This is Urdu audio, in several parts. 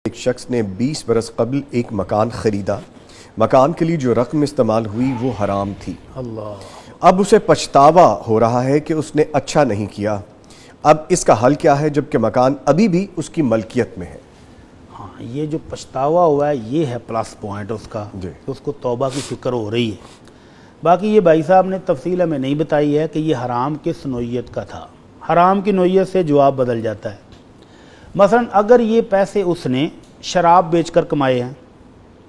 ایک شخص نے 20 برس قبل ایک مکان خریدا. مکان کے لیے جو رقم استعمال ہوئی وہ حرام تھی. اب اسے پچھتاوا ہو رہا ہے کہ اس نے اچھا نہیں کیا. اب اس کا حل کیا ہے جبکہ مکان ابھی بھی اس کی ملکیت میں ہے؟ ہاں، یہ جو پچھتاوا ہوا ہے یہ ہے پلس پوائنٹ اس کا، جی. کہ اس کو توبہ کی فکر ہو رہی ہے. باقی یہ بھائی صاحب نے تفصیل ہمیں نہیں بتائی ہے کہ یہ حرام کس نوعیت کا تھا. حرام کی نوعیت سے جواب بدل جاتا ہے. مثلا اگر یہ پیسے اس نے شراب بیچ کر کمائے ہیں،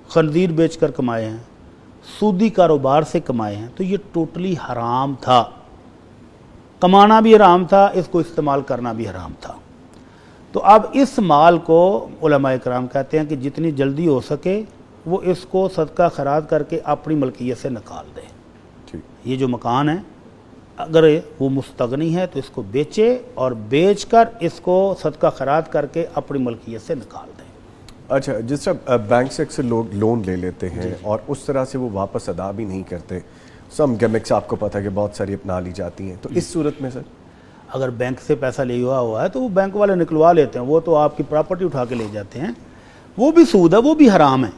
خنزیر بیچ کر کمائے ہیں، سودی کاروبار سے کمائے ہیں، تو یہ ٹوٹلی حرام تھا. کمانا بھی حرام تھا، اس کو استعمال کرنا بھی حرام تھا. تو اب اس مال کو علماء کرام کہتے ہیں کہ جتنی جلدی ہو سکے وہ اس کو صدقہ خیرات کر کے اپنی ملکیت سے نکال دے. یہ جو مکان ہے اگر وہ مستغنی ہے تو اس کو بیچے اور بیچ کر اس کو صدقہ خیرات کر کے اپنی ملکیت سے نکال دیں. اچھا، جس طرح بینک سے اکثر لوگ لون لے لیتے ہیں اور اس طرح سے وہ واپس ادا بھی نہیں کرتے، سم گیمکس آپ کو پتہ ہے کہ بہت ساری اپنا لی جاتی ہیں، تو اس صورت میں سر اگر بینک سے پیسہ لیا ہوا ہے تو وہ بینک والے نکلوا لیتے ہیں، وہ تو آپ کی پراپرٹی اٹھا کے لے جاتے ہیں، وہ بھی سود ہے، وہ بھی حرام ہے.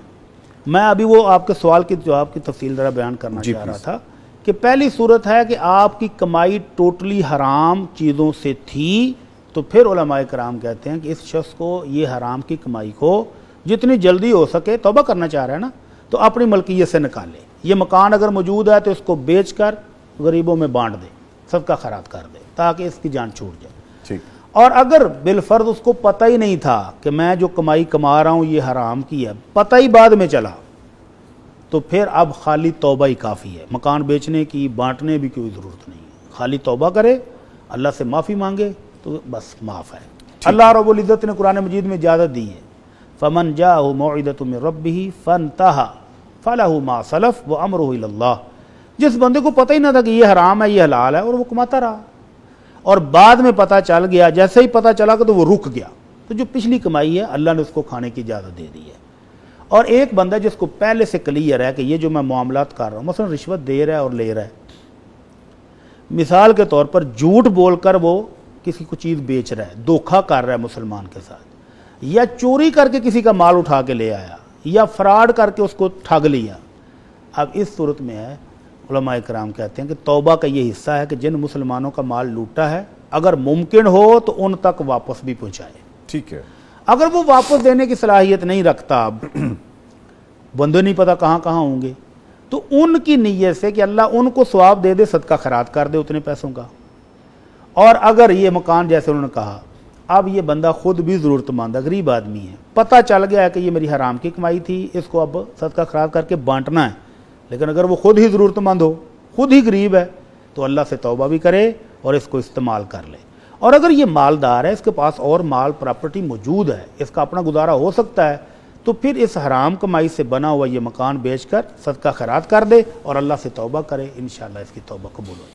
میں ابھی وہ آپ کے سوال کی جواب کی تفصیل ذرا بیان کرنا چاہ رہا تھا کہ پہلی صورت ہے کہ آپ کی کمائی ٹوٹلی حرام چیزوں سے تھی، تو پھر علماء کرام کہتے ہیں کہ اس شخص کو یہ حرام کی کمائی کو جتنی جلدی ہو سکے، توبہ کرنا چاہ رہا ہے نا، تو اپنی ملکیت سے نکالے. یہ مکان اگر موجود ہے تو اس کو بیچ کر غریبوں میں بانٹ دے، صدقہ خیرات کر دے تاکہ اس کی جان چھوٹ جائے. اور اگر بالفرض اس کو پتہ ہی نہیں تھا کہ میں جو کمائی کما رہا ہوں یہ حرام کی ہے، پتہ ہی بعد میں چلا، تو پھر اب خالی توبہ ہی کافی ہے. مکان بیچنے کی، بانٹنے بھی کوئی ضرورت نہیں ہے. خالی توبہ کرے، اللہ سے معافی مانگے تو بس معاف ہے. اللہ رب العزت نے قرآن مجید میں اجازت دی ہے، فمن جاءہ موعظۃ من ربہ فانتہی فلہ ما سلف وامرہ الی اللہ. جس بندے کو پتہ ہی نہ تھا کہ یہ حرام ہے یہ حلال ہے اور وہ کماتا رہا، اور بعد میں پتہ چل گیا، جیسے ہی پتہ چلا کہ تو وہ رک گیا، تو جو پچھلی کمائی ہے اللہ نے اس کو کھانے کی اجازت دے دی ہے. اور ایک بندہ جس کو پہلے سے کلیئر ہے کہ یہ جو میں معاملات کر رہا ہوں، مثلا رشوت دے رہا ہے اور لے رہا ہے، مثال کے طور پر جھوٹ بول کر وہ کسی کو چیز بیچ رہا ہے، دھوکہ کر رہا ہے مسلمان کے ساتھ، یا چوری کر کے کسی کا مال اٹھا کے لے آیا، یا فراڈ کر کے اس کو ٹھگ لیا. اب اس صورت میں ہے، علماء کرام کہتے ہیں کہ توبہ کا یہ حصہ ہے کہ جن مسلمانوں کا مال لوٹا ہے اگر ممکن ہو تو ان تک واپس بھی پہنچائے. ٹھیک ہے. اگر وہ واپس دینے کی صلاحیت نہیں رکھتا، بندے نہیں پتہ کہاں کہاں ہوں گے، تو ان کی نیت سے کہ اللہ ان کو ثواب دے دے، صدقہ خیرات کر دے اتنے پیسوں کا. اور اگر یہ مکان جیسے انہوں نے کہا، اب یہ بندہ خود بھی ضرورت مند ہے، غریب آدمی ہے، پتہ چل گیا ہے کہ یہ میری حرام کی کمائی تھی، اس کو اب صدقہ خیرات کر کے بانٹنا ہے، لیکن اگر وہ خود ہی ضرورت مند ہو، خود ہی غریب ہے، تو اللہ سے توبہ بھی کرے اور اس کو استعمال کر لے. اور اگر یہ مالدار ہے، اس کے پاس اور مال پراپرٹی موجود ہے، اس کا اپنا گزارا ہو سکتا ہے، تو پھر اس حرام کمائی سے بنا ہوا یہ مکان بیچ کر صدقہ خیرات کر دے اور اللہ سے توبہ کرے. انشاءاللہ اس کی توبہ قبول ہو.